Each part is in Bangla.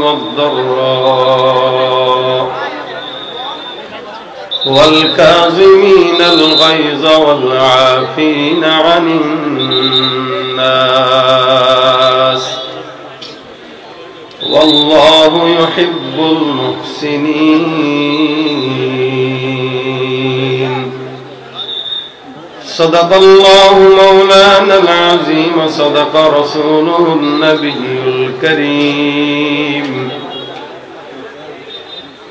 والضراء والكاظمين الغيظ والعافين عن الناس والله يحب المحسنين. صدق الله مولانا العظيم صدق رسوله النبي الكريم.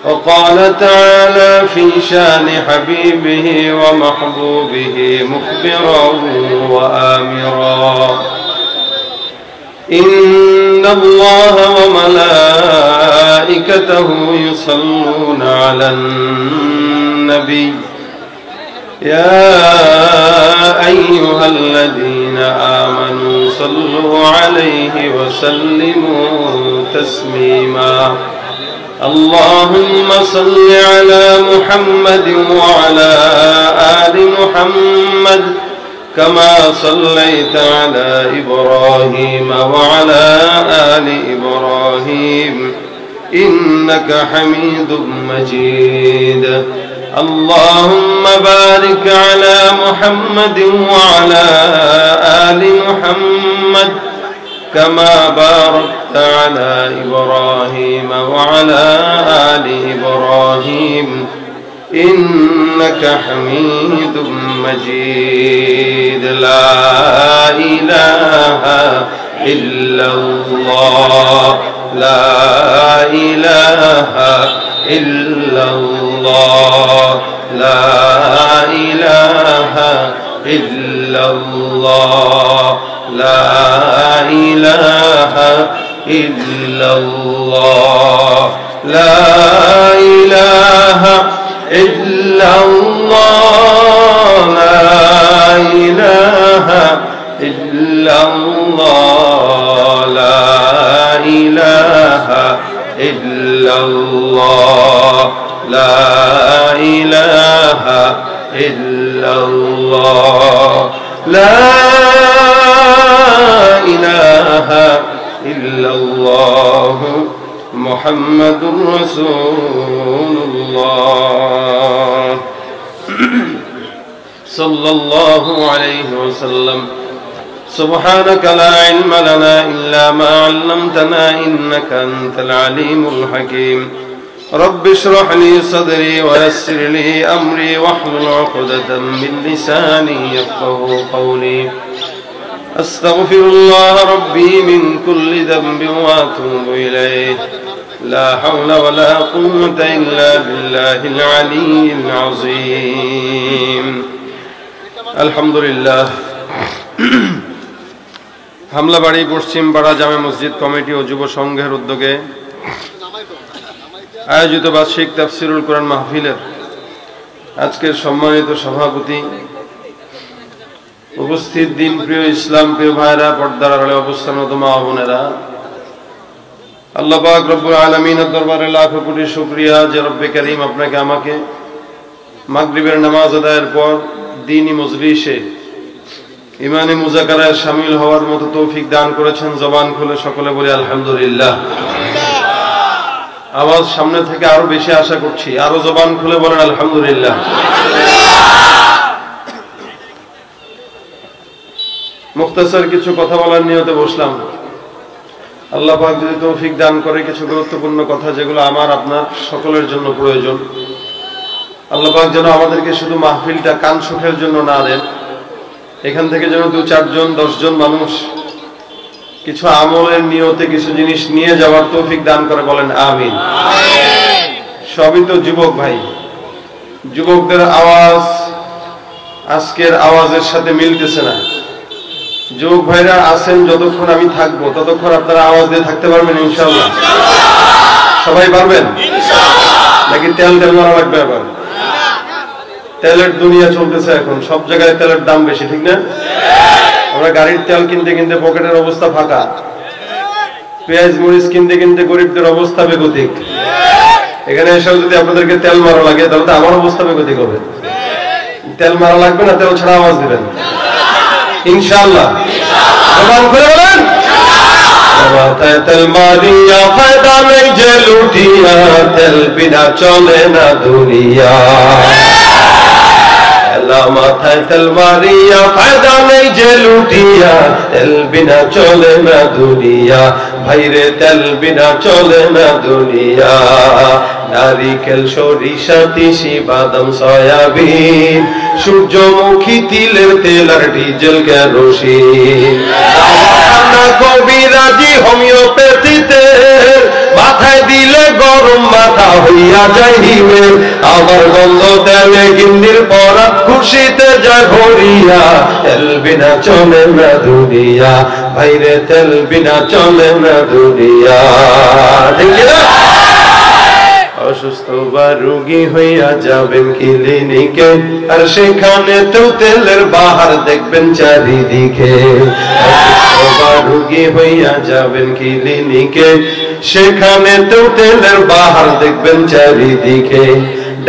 وقال تعالى في شان حبيبه ومحبوبه مخبرا وآمرا: إن الله وملائكته يصلون على النبي يا أيها الذين آمنوا صلوا عليه وسلموا تسليما. اللهم صل على محمد وعلى آل محمد كما صليت على إبراهيم وعلى آل إبراهيم إنك حميد مجيد. اللهم بارك على محمد وعلى آل محمد كما باركت على إبراهيم وعلى آل إبراهيم إنك حميد مجيد. لا إله إلا الله لا إله إلا الله لا إله إلا الله لا إله إلا الله لا إله إلا الله لا إله إلا الله لا إله إلا الله لا إله إلا الله لا إله إلا الله محمد رسول الله صلى الله عليه وسلم. سبحانك لا علم لنا إلا ما علمتنا إنك أنت العليم الحكيم. رب اشرح لي صدري ويسر لي أمري واحلل عقدة من لساني يفقهوا قولي. أستغفر الله ربي من كل ذنب وأتوب إليه. لا حول ولا قوة إلا بالله العلي العظيم. الحمد لله. হামলাবাড়ি পশ্চিম পাড়া জামে মসজিদ কমিটি ও যুব সংঘের উদ্যোগে আয়োজিত বার্ষিক তাফসিরুল কোরআন মাহফিলের আজকের সম্মানিত সভাপতি, উপস্থিত দিন প্রিয় ইসলাম প্রিয় ভাইরা, পর্দার আড়ালে অবস্থানরত মা বোনেরা, আল্লাহ পাক রব্বুল আলামিনের দরবারে লাখো কোটি শুকরিয়া যে রব্বে কারীম আপনাকে আমাকে মাগরিবের নামাজ আদায়ের পর দ্বীনি মজলিসে ইমানি মুযাকারায় শামিল হওয়ার মতো তৌফিক দান করেছেন। জবান খুলে সকলে বলি আলহামদুলিল্লাহ। আওয়াজ সামনে থেকে আরো বেশি আশা করছি, আরো জবান খুলে বলেন আলহামদুলিল্লাহ। মুখতাসার কিছু কথা বলার নিয়তে বসলাম। আল্লাহ পাক যদি তৌফিক দান করে কিছু গুরুত্বপূর্ণ কথা যেগুলো আমার আপনার সকলের জন্য প্রয়োজন, আল্লাহ পাক যেন আমাদেরকে শুধু মাহফিলটা কান সুখের জন্য না দেন, এখান থেকে যেন 2-4 জন 10 জন মানুষ কিছু আমলের নিয়তে কিছু জিনিস নিয়ে যাওয়ার তৌফিক দান করে বলেন আমিন। সবই তো যুবক ভাই, যুবকদের আওয়াজ আজকের আওয়াজের সাথে মিলতেছে না। যুবক ভাইরা আছেন, যতক্ষণ আমি থাকবো ততক্ষণ আপনারা আওয়াজ দিয়ে থাকতে পারবেন ইনশাআল্লাহ? সবাই পারবেন নাকি তেল মারা লাগবে? আবার তেলের দুনিয়া চলতেছে এখন, সব জায়গায় তেলের দাম বেশি, ঠিক না? আমরা গাড়ির তেল কিনতে কিনতে পকেটের অবস্থা ফাঁকা, পেঁয়াজ মরিচ কিনতে কিনতে গরিবদের অবস্থা বেগতিক। এখানে এসেও যদি আপনাদেরকে তেল মারা লাগে তাহলে তো আমার অবস্থা বেগতিক হবে। তেল মারা লাগবে না, তেল ছাড়া আওয়াজ দিবেন ইনশাআল্লাহ। জবান খুলে বলেন মাথায় তেল মারিয়া ফায়দা নেই যে লুটিয়া, তেল বিনা চলে না দুনিয়া। মাথায় তেল মারিয়া ফায়দা নেই যে লুটিয়া, তেল বিনা চলে না দুনিয়া। ভাইরে তেল বিনা চলে না দুনিয়া। নারিকেল, সরিষা, তিসি, বাদাম, সয়াবিন, সূর্যমুখী, তিলের তেল আর ডিজেল কেরোসিন। কবিরাজি হোমিওপ্যাথিতে মাথায় দিলে গরম মাথা হইয়া যায় হিমেল। আমার গন্ধ তেলে গিন্নির পরা খুশিতে যায় ভরিয়া, তেল বিনা চলে না দুনিয়া। ভাইরে তেল বিনা চলে না দুনিয়া। ঠিক না? অসুস্থ বা রোগী হইয়া যাবেন ক্লিনিকে, আর সেখানে তো তেলের বাহার দেখবেন চারিদিকে। অসুস্থ বা রোগী হইয়া যাবেন ক্লিনিকে, সেখানে তো তেলের বাহার দেখবেন চারিদিকে।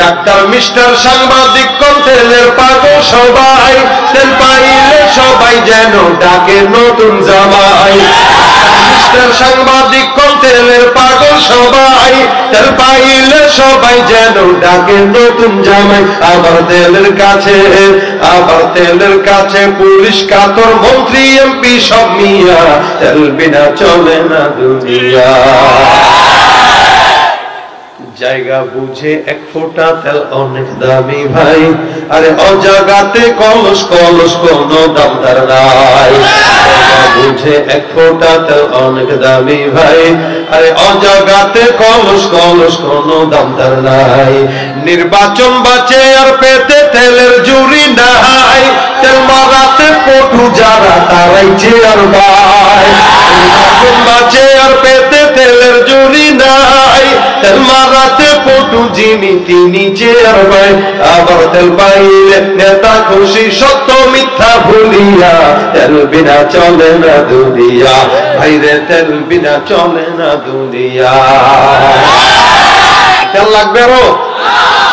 ডাক্তার, মিস্টার, সাংবাদিক কোন তেলের পাগল সবাই, তেল পাইলে সবাই যেন ডাকে নতুন জামাই। মিস্টার, সাংবাদিক কোন তেলের পাগল সবাই, তেল পাইলে সবাই যেন ডাকে নতুন জামাই। আবার তেলের কাছে পুলিশ কাতর, মন্ত্রী এমপি সব মিয়া, তেল বিনা চলে না দুনিয়া। জায়গা বুঝে এক ফোঁটা তেল অনেক দামি ভাই, আরে অজাগাতে কলস কলস কোনো দাম তার নাই। জায়গা বুঝে এক ফোঁটা তেল অনেক দামি ভাই, আরে অজাগাতে কলস কলস কোনো দাম তার নাই। নির্বাচন বাঁচে আর পেতে তেলের জুড়ি নাই, তেল মারাতে পটু যারা তারাই চেয়ার ভাই। নির্বাচন বাঁচে আর পেতে তেলের জুড়ি নাই, তেল মারাতে পটু যিনি তিনি চেয়ার ভাই। আবার তেল পাইলে নেতা খুশি, সত্য মিথ্যা ভুলিয়া, তেল বিনা চলে না দুনিয়া। ভাইরে তেল বিনা চলে না দুনিয়া। তেল লাগবে আরো?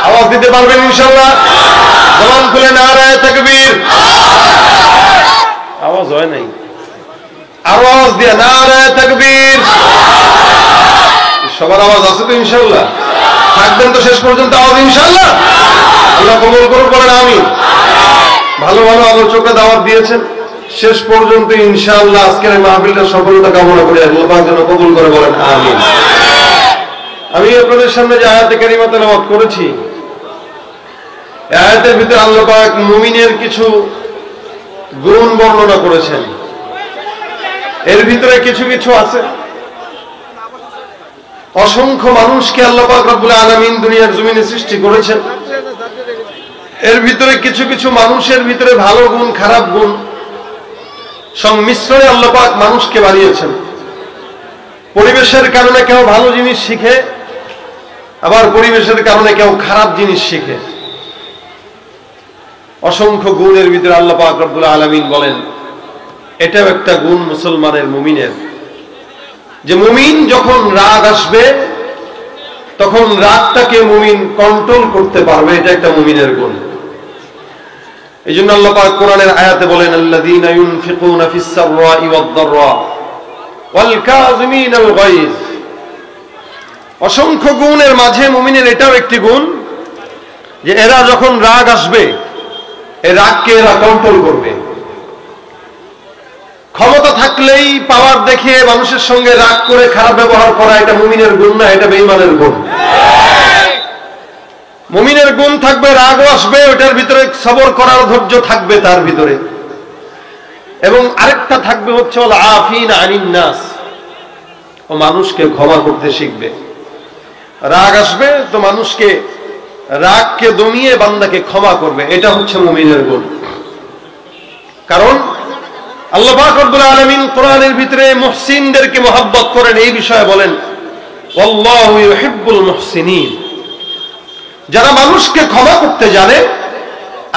আওয়াজ দিতে পারবেন ইনশাআল্লাহ? জবান খুলে নারায়ে তাকবীর। আওয়াজ হয় নাই, আরো আওয়াজ দিয়ে নারায়ে তাকবীর। সবার আওয়াজ আছে তো ইনশাআল্লাহ? থাকবেন তো শেষ পর্যন্ত আওয়াজ ইনশাআল্লাহ? আল্লাহ কবুল করুন, বলেন আমিন। ভালো ভালো আলোচকরা দাওয়াত দিয়েছেন, শেষ পর্যন্ত ইনশাআল্লাহ আজকের এই মাহফিলটা সফলতা কামনা করে আল্লাহ পাক যেন কবুল করে, বলেন আমিন। আমি আপনাদের সামনে যে আয়াতে কারিমা তেলাওয়াত করেছি, এই আয়াতের ভিতরে আল্লাহ পাক মুমিনের কিছু গুণ বর্ণনা করেছেন। এর ভিতরে কিছু কিছু আছে, অসংখ্য মানুষকে আল্লাহ পাক রব্বুল আলামিন দুনিয়ার জমিনে সৃষ্টি করেছেন। এর ভিতরে কিছু কিছু মানুষের ভিতরে ভালো গুণ, খারাপ গুণ সংমিশ্রণে আল্লাহ পাক মানুষকে বানিয়েছেন। পরিবেশের কারণে কেউ ভালো জিনিস শিখে, আবার পরিবেশের কারণে কেউ খারাপ জিনিস শিখে। অসংখ্য গুণের ভিতরে আল্লাহ পাক রব্বুল আলামিন বলেন এটাও একটা গুণ মুসলমানের, মুমিনের, যে মুমিন যখন রাগ আসবে তখন রাগটাকে মুমিন কন্ট্রোল করতে পারবে, এটা একটা মুমিনের গুণ। এই জন্য আল্লাহ পাক কোরআনের আয়াতে বলেন আল্লাযীনা ইউনফিকুনা ফিস সাররাই ওয়াদ দাররা ওয়াল কাযিমিনাল গায়জ। অসংখ্য গুণের মাঝে মুমিনের এটাও একটি গুণ যে এরা যখন রাগ আসবে, এই রাগকে এরা কন্ট্রোল করবে। ক্ষমতা থাকলেই পাওয়ার দেখিয়ে মানুষের সঙ্গে রাগ করে খারাপ ব্যবহার করা, এটা মুমিনের গুণ না, এটা বেঈমানের গুণ। মুমিনের গুণ থাকবে, রাগও আসবে, ওটার ভিতরে সবর করার ধৈর্য থাকবে তার ভিতরে। এবং আরেকটা থাকবে হচ্ছে ওয়াল আফিনা আনিন নাস, ও মানুষকে ক্ষমা করতে শিখবে। রাগ আসবে তো মানুষকে, রাগকে দমিয়ে বান্দাকে ক্ষমা করবে, এটা হচ্ছে মুমিনের গুণ। কারণ আল্লাহ পাক রব্বুল আলামিন কোরআনের ভিতরে মুহসিনদেরকে মহব্বত করেন, এই বিষয়ে বলেন ওয়াল্লাহু ইউহিব্বুল মুহসিনিন। যারা মানুষকে ক্ষমা করতে জানে,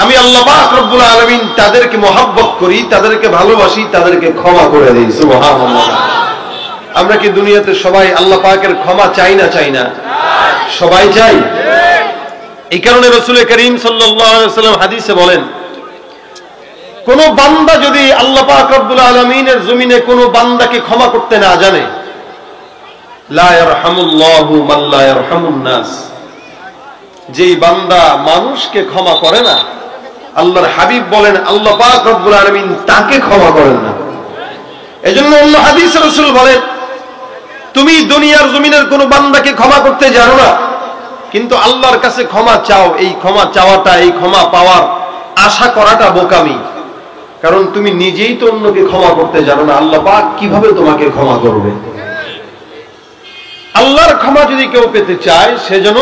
আমি আল্লাহ পাক রব্বুল আলামিন তাদেরকে মহব্বত করি, তাদেরকে ভালোবাসি, তাদেরকে ক্ষমা করে দিই। সুবহানাল্লাহ। আমরা কি দুনিয়াতে সবাই আল্লাহ পাকের ক্ষমা চাই না? চাই না? সবাই চাই। এই কারণে রাসূল করিম সাল্লাল্লাহু আলাইহি ওয়াসাল্লাম হাদিসে বলেন কোন বান্দা যদি আল্লাহ পাক রব্বুল আলামিনের জমিনে কোন বান্দাকে ক্ষমা করতে না জানে, লা ইয়ারহামুল্লাহু মান লা ইয়ারহামুন নাস, যেই বান্দা মানুষকে ক্ষমা করে না, আল্লাহর হাবিব বলেন আল্লাহ পাক রব্বুল আলামিন তাকে ক্ষমা করেন না। এজন্য অন্য হাদিসে রাসূল বলেন, তুমি দুনিয়ার জমিনের কোন বান্দাকে ক্ষমা করতে জানো না, কিন্তু আল্লাহর কাছে ক্ষমা চাও, এই ক্ষমা চাওয়াটা, এই ক্ষমা পাওয়ার আশা করাটা বোকামি। কারণ তুমি নিজেই তো অন্যকে ক্ষমা করতে জানো না, আল্লাহ পাক কিভাবে তোমাকে ক্ষমা করবে? আল্লাহর ক্ষমা যদি কেউ পেতে চায়, সেজন্য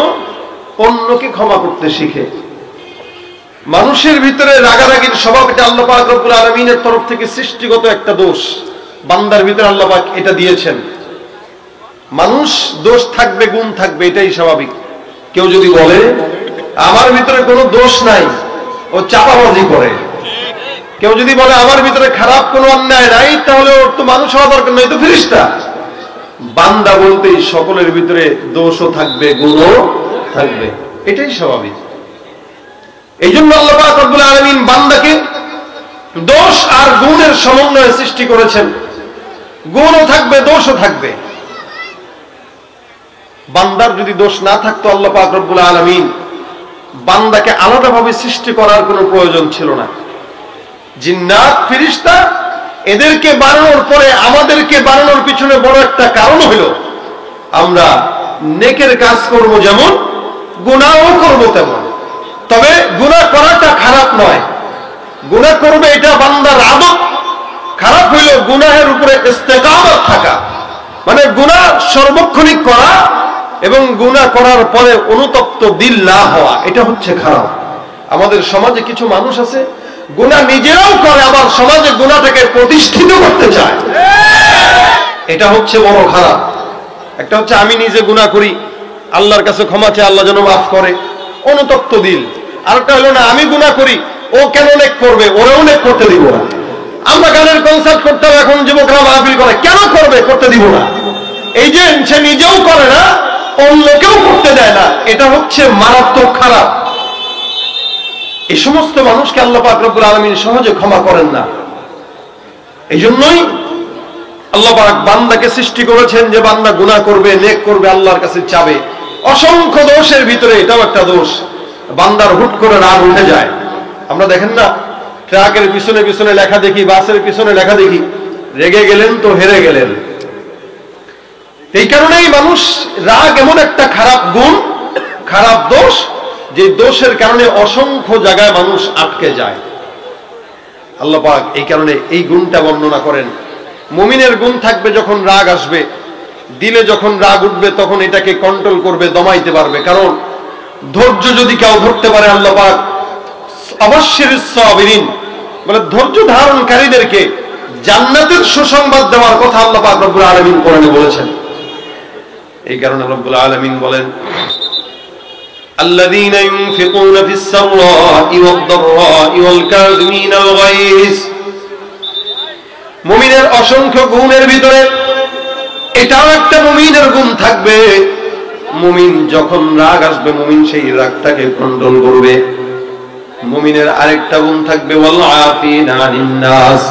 অন্যকে ক্ষমা করতে শিখে। মানুষের ভিতরে রাগারাগির স্বভাব, এটা আল্লাহ পাক রব্বুল আলামিনের তরফ থেকে সৃষ্টিগত একটা দোষ, বান্দার ভিতরে আল্লাহ পাক এটা দিয়েছেন। মানুষ দোষ থাকবে, গুণ থাকবে, এটাই স্বাভাবিক। কেউ যদি বলে আমার ভিতরে কোনো দোষ নাই, ও চাপাবাজি করে। কেউ যদি বলে আমার ভিতরে খারাপ কোনো অন্যায় নাই, তাহলে ওর তো মানুষ হওয়া দরকার নাই, তো ফেরেশতা। বান্দা বলতেই সকলের ভিতরে দোষও থাকবে, গুণও থাকবে, এটাই স্বাভাবিক। এই জন্য আল্লাহ পাক রব্বুল আলামিন বান্দাকে দোষ আর গুণের সমন্বয়ে সৃষ্টি করেছেন। গুণও থাকবে, দোষও থাকবে। বান্দার যদি দোষ না থাকতো, আল্লাহ পাক রব্বুল আলামিন বান্দাকে আলাদাভাবে সৃষ্টি করার কোনো প্রয়োজন ছিল না। জিন্নাত, ফেরেশতা, এদেরকে বানানোর পরে আমাদেরকে বানানোর পিছনে বড় একটা কারণ হলো আমরা নেকের কাজ করব যেমন, গুনাহও করব তেমন। তবে গুনাহ করাটা খারাপ নয়, গুনাহ করবে এটা বান্দার আদত। খারাপ হইল গুনাহের উপরে ইস্তেকামত থাকা, মানে গুনাহ সর্বক্ষণিক করা এবং গুনাহ করার পরে অনুতপ্ত দিল না হওয়া, এটা হচ্ছে খারাপ। আমাদের সমাজে কিছু মানুষ আছে গুনাহ নিজেরাও করে, আবার সমাজে গুনাহটাকে প্রতিষ্ঠিত করতে চায়, এটা হচ্ছে বড় খারাপ। একটা হচ্ছে আমি নিজে গুনাহ করি, আল্লাহর কাছে ক্ষমা চাই, আল্লাহ যেন মাফ করে, অনুতপ্ত দিল। আরেকটা হলো না আমি গুনাহ করি, ও কেন নেক করবে, ওরাও নেক করতে দিব না। আমরা গানের কনসার্ট করতে হবে, এখন যুবকরা মাহফিল করে, কেন করবে, করতে দিব না। এই যে সে নিজেও করে না, অন্যকেও করতে দেয় না, এটা হচ্ছে মারাত্মক খারাপ। এই সমস্ত মানুষকে আল্লাহ পাক রব্বুল আলামিন সহজে ক্ষমা করেন না। এই জন্যই আল্লাহ পাক বান্দাকে সৃষ্টি করেছেন যে বান্দা গুনাহ করবে, নেক করবে, আল্লাহর কাছে চাবে। অসংখ্য দোষের ভিতরে এটাও একটা দোষ, বান্দার হুট করে রাগ উঠে যায়। আমরা দেখেন না, ট্রাকের পিছনে পিছনে লেখা দেখি, বাসের পিছনে লেখা দেখি, রেগে গেলেন তো হেরে গেলেন। এই কারণেই মানুষ, রাগ এমন একটা খারাপ গুণ, খারাপ দোষ, যে দোষের কারণে অসংখ্য জায়গায় মানুষ আটকে যায়। আল্লাহ পাক এই কারণে এই গুণটা বর্ণনা করেন। মুমিনের গুণ থাকবে, যখন রাগ আসবে, দিলে যখন রাগ উঠবে, তখন এটাকে কন্ট্রোল করবে, দমাইতে পারবে। কারণ ধৈর্য যদি কেউ ধরতে পারে, আল্লাহ পাক অবশ্যই সাবিরিন মানে ধৈর্য ধারণকারীদেরকে জান্নাতের সুসংবাদ দেওয়ার কথা আল্লাহ পাক রব্বুল আলামিন কোরআনে বলেছেন। এই কারণে রব্বুল আলামিন বলেন, الذين ينفقون في السراء والضراء والكاظمين الغيظ। মুমিনের অসংখ্য গুণের ভিতরে এটাও একটা মুমিনের গুণ থাকবে। মুমিন যখন রাগ আসবে, মুমিন সেই রাগটাকে কন্ট্রোল করবে। মুমিনের আরেকটা গুণ থাকবে, ওয়াল আফিনা আনিন নাস।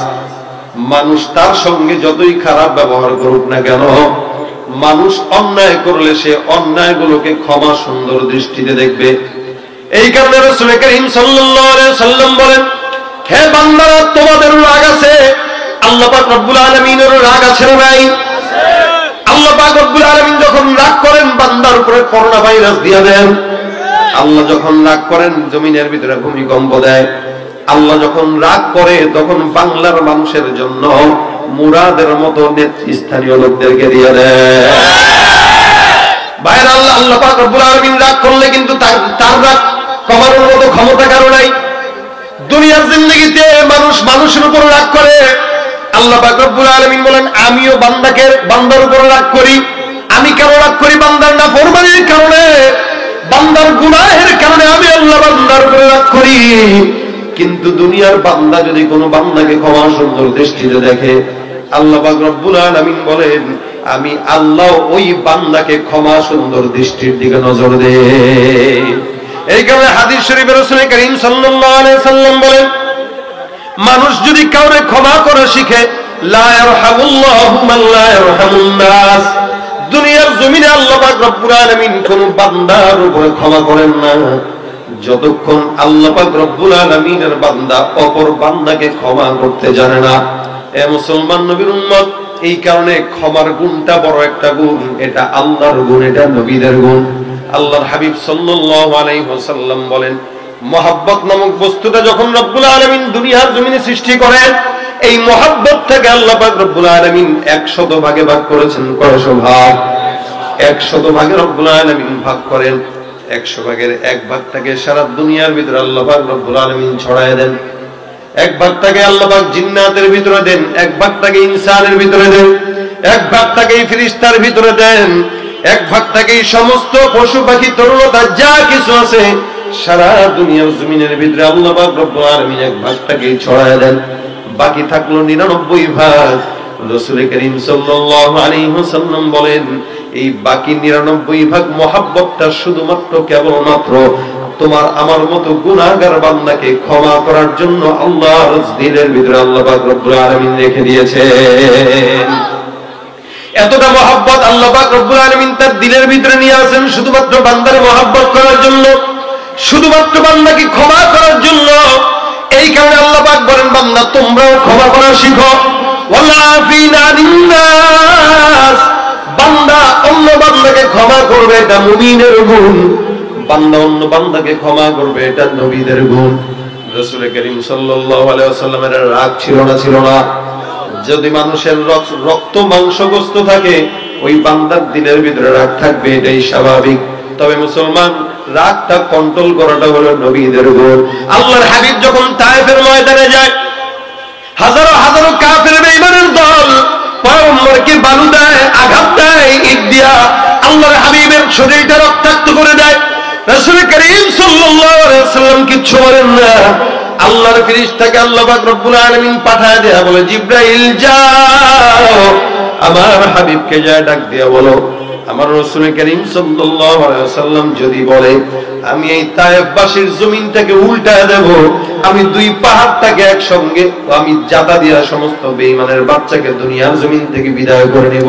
মানুষ তার সঙ্গে যতই খারাপ ব্যবহার করুক না কেন, মানুষ অন্যায় করলে সে অন্যায়গুলোকে ক্ষমা সুন্দর দৃষ্টিতে দেখবে। এই কারণে রাসূল করিম সাল্লাল্লাহু আলাইহি সাল্লাম বলেন, হে বান্দারা, তোমাদের রাগ আছে, আল্লাহ পাক রব্বুল আলামিনের রাগ আছে না নাই? আল্লাহ পাক রব্বুল আলামিন যখন রাগ করেন, বান্দার উপরে করোনা ভাইরাস দিয়ে দেন। আল্লাহ যখন রাগ করেন, জমিনের ভিতরে ভূমিকম্প দেয়। আল্লাহ যখন রাগ করে, তখন বাংলার মানুষের জন্য মুরাদের মতো নেতৃস্থানীয় লোকদেরকে দিয়ে দেয়। বাইরে আল্লাহ পাক রব্বুল আলামিন রাগ করলে কিন্তু তার রাগ কমানোর মতো ক্ষমতা কারো নাই। দুনিয়ার জিন্দেগিতে মানুষ মানুষের উপর রাগ করে, আল্লাহ পাক রব্বুল আলামিন বলেন, আমিও বান্দার উপর রাগ করি। আমি কেন রাগ করি? বান্দার নাফরমানির কারণে, বান্দার গুনাহের কারণে আমি আল্লাহ বান্দার উপর রাগ করি। কিন্তু দুনিয়ার বান্দা যদি কোনো বান্দাকে ক্ষমা সুন্দর দৃষ্টিতে দেখে, আল্লাহ পাক রব্বুল আলামিন বলেন, আমি আল্লাহ ওই বান্দাকে ক্ষমা সুন্দর দৃষ্টির দিকে নজর দেই। এই কারণে হাদিস শরীফে রাসূল করিম সাল্লাল্লাহু আলাইহি সাল্লাম বলেন, মানুষ যদি কাউরে ক্ষমা করা শিখে, লা ইয়ারহামুল্লাহু মান লা ইয়ারহামুন নাস, দুনিয়ার জমিনে আল্লাহ পাক রব্বুল আলামিন কোন বান্দার উপরে ক্ষমা করেন না যতক্ষণ আল্লাহ পাক রব্বুল আলামিনের বান্দা অপর বান্দাকে ক্ষমা করতে জানে না। এ মুসলমান নবীর উম্মত, এই কারণে ক্ষমার গুণটা বড় একটা গুণ। এটা আল্লাহর গুণ, এটা নবীদের গুণ। আল্লাহর হাবিব সাল্লাল্লাহু আলাইহি ওয়াসাল্লাম বলেন, মহাব্বত নামক বস্তুটা যখন রব্বুল আলামিন দুনিয়ার জমিনে সৃষ্টি করেন, এই মহাব্বতটাকে আল্লাহ পাক রব্বুল আলামিন 100 ভাগে ভাগ করেছেন। কয়শো ভাগ? 100 ভাগে রব্বুল আলামিন ভাগ করেন। 100 ভাগের 1 ভাগটাকে সারা দুনিয়ার ভিতরে আল্লাহ পাক রব্বুল আলামিন ছড়ায় দেন। 1 ভাগটাকে আল্লাহ পাক জিন্নাতের ভিতরে দেন, 1 ভাগটাকে ইনসানের ভিতরে দেন, 1 ভাগটাকে ফেরেশতার ভিতরে দেন, 1 ভাগটাকে সমস্ত পশু পাখি তরুলতা যা কিছু আছে সারা দুনিয়ার জমিনের ভিতরে আল্লাহ পাক রব্বুল আলামিন 1 ভাগটাকে ছড়ায় দেন। বাকি থাকলো 99 ভাগ। রাসূল করিম সাল্লাল্লাহু আলাইহি ওয়াসাল্লাম বলেন, এই বাকি 99 ভাগ মহাব্বতটা শুধুমাত্র কেবলমাত্র তোমার আমার মতো গুনাহগার বান্দাকে ক্ষমা করার জন্য আল্লাহর দিলের ভিতরে আল্লাহ পাক রব্বুল আলামিন রেখে দিয়েছেন। এতটা মহাব্বত আল্লাহ পাক রব্বুল আলামিন তার দিলের ভিতরে নিয়ে আসেন শুধুমাত্র বান্দার মহাব্বত করার জন্য, শুধুমাত্র বান্দাকে ক্ষমা করার জন্য। এই কারণে আল্লাহ পাক বলেন, বান্দা তোমরাও ক্ষমা করা শিখো। ওয়ালাফিনা লিন্নাস, বান্দা অন্য বান্দাকে ক্ষমা করবে, এটা মুমিনের গুণ। বান্দা অন্য বান্দাকে ক্ষমা করবে, এটা নবীদের গুণ। রাসূল করিম সাল্লাল্লাহু আলাইহি ওয়াসাল্লামের রাগ ছিল না? যদি মানুষের রক্ত মাংস গোস্ত থাকে, ওই বান্দার দিলের ভিতরে রাগ থাকবে, এটাই স্বাভাবিক। তবে মুসলমান, রাগটা কন্ট্রোল করাটা হলো নবীদের গুণ। আল্লাহর হাবিব যখন তায়েফের ময়দানে যায়, হাজারো হাজারো কাফের বেঈমানের দল পয়গম্বরকে বালু দেয়, আঘাত দেয়, ইট দিয়া আল্লাহর হাবিবের শরীরটা রক্তাক্ত করে দেয়। রাসূল করিম সাল্লাল্লাহু আলাইহি ওয়াসাল্লাম কিচ্ছু বলেন না। আল্লাহর ফেরেশতাকে আল্লাহ পাক রব্বুল আলামিন পাঠায় দেয়া বলে, জিবরাইল যাও আমার হাবিবকে যায় ডাক দিয়া বলো, আমার রাসূল করিম সাল্লাল্লাহু আলাইহি ওয়াসাল্লাম যদি বলে আমি এই তায়েফবাসীর জমিনটাকে উল্টায় দেব, আমি 2 পাহাড়টাকে একসঙ্গে আমি জাতা দিয়া সমস্ত বেঈমানের বাচ্চাকে দুনিয়ার জমিন থেকে বিদায় করে নেব।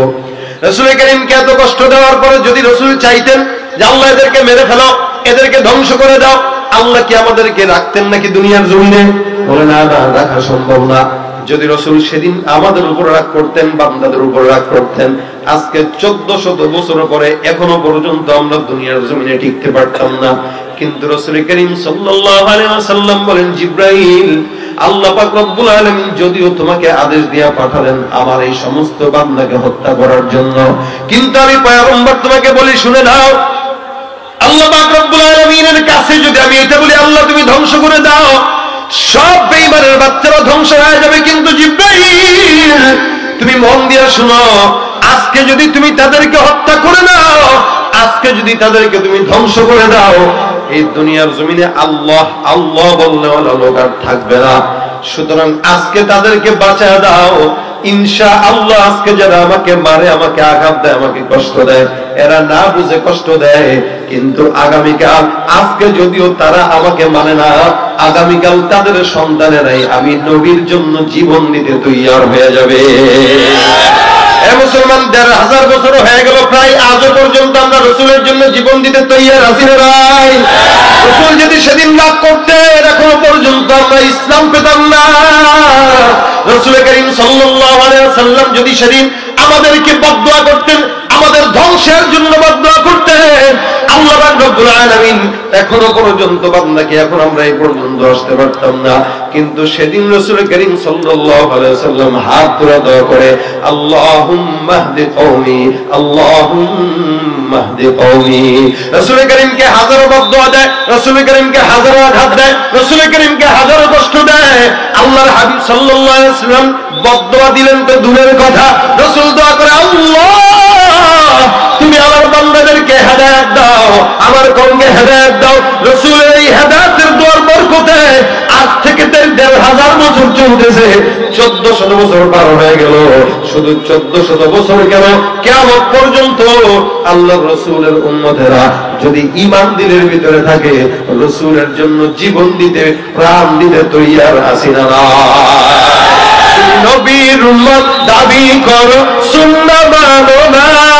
রাসূল করিমকে এত কষ্ট দেওয়ার পরে যদি রাসূল চাইতেন যে আল্লাহ এদেরকে মেরে ফেলো, এদেরকে ধ্বংস করে দাও, আল্লাহ কি আমাদেরকে রাখতেন নাকি দুনিয়ার জমিনে? বলে না, রাখা সম্ভব না। যদি রাসূল সেদিন আমাদের উপর রাগ করতেন, বান্দাদের উপর রাগ করতেন, আজকে 1400 বছর পরে এখনো পর্যন্ত আমরা দুনিয়ার জমিনে টিকতে পারতাম না। কিন্তু রাসূল করিম সাল্লাল্লাহু আলাইহি ওয়াসাল্লাম বলেন, জিবরাইল আল্লাহ পাক রব্বুল আলামিন যদিও তোমাকে আদেশ দিয়া পাঠালেন আমার এই সমস্ত বান্দাকে হত্যা করার জন্য, কিন্তু আমি পয়গম্বর তোমাকে বলি শুনে নাও, আল্লাহ পাক রব্বুল আলামিনের কাছে যদি আমি এটা বলি আল্লাহ তুমি ধ্বংস করে দাও, সব বেঈমানের বাচ্চারা ধ্বংস হয়ে যাবে। কিন্তু জিবরাইল তুমি মন দিয়ে শুনো, আজকে যদি তুমি তাদেরকে হত্যা করে দাও, আজকে যদি তাদেরকে তুমি ধ্বংস করে দাও, এই দুনিয়ার জমিনে আল্লাহ আল্লাহ বললে লোক আর থাকবে না। সুতরাং আজকে তাদেরকে বাঁচায় দাও, ইনশাআল্লাহ আজকে যারা আমাকে মারে, আমাকে আঘাত দেয়, আমাকে কষ্ট দেয়, এরা না বুঝে কষ্ট দেয়, কিন্তু আগামীকাল আজকে যদিও তারা আমাকে মানে না, আগামীকাল তাদের সন্তানেরাই আমি নবীর জন্য জীবন দিতে তৈয়ার হয়ে যাবে। মুসলমান 1500 বছর হয়ে গেল প্রায়, আজও পর্যন্ত আমরা রাসূলের জন্য জীবন দিতে তৈয়ার আছি না ভাই? রাসূল যদি সেদিন রাগ করতেন, এখনো পর্যন্ত আমরা ইসলাম পেতাম না। রাসূল করিম সাল্লাল্লাহু আলাইহি ওয়াসাল্লাম যদি সেদিন আমাদেরকে বদদুয়া করতেন, আমাদের ধ্বংসের জন্য বদদুয়া করতেন, আল্লাহ রাব্বুল আলামিন এখনো পর্যন্ত বান্দাকে এখন আমরা এই পর্যন্ত আসতে পারতাম না। কিন্তু সেদিন রাসূল করিম সাল্লাল্লাহু আলাইহি ওয়াসাল্লাম হাত তুলে দোয়া করে, আল্লাহুম্মা হদি কওমি, আল্লাহুম্মা হদি কওমি। রাসূল করিমকে হাজারো বদদুয়া দেয়, রাসূল করিমকে হাজারো আঘাত দেয়, রাসূল করিমকে হাজারো কষ্ট দেয়। আল্লাহর হাবিব সাল্লাল্লাহু আলাইহি ওয়াসাল্লাম বদদুয়া দিলেন তো দূরের কথা, রাসূল দোয়া করে, আল্লাহ তুমি আমার বান্দাদেরকে হেদায়েত দাও, আমার কওমকে হেদায়েত দাও। রাসূলের এই হেদায়েতের দোয়ার বরকতে আজ থেকে 1500 বছর চলতেছে, 1400 বছর পার হয়ে গেল। শুধু 1400 বছর কেন, কিয়ামত পর্যন্ত আল্লাহর রাসূলের উম্মতেরা যদি ঈমান দিলের ভিতরে থাকে রাসূলের জন্য জীবন দিতে প্রাণ দিতে তৈয়ার আছি না নবীর উম্মত দাবি করো সুন্নাহ মানো না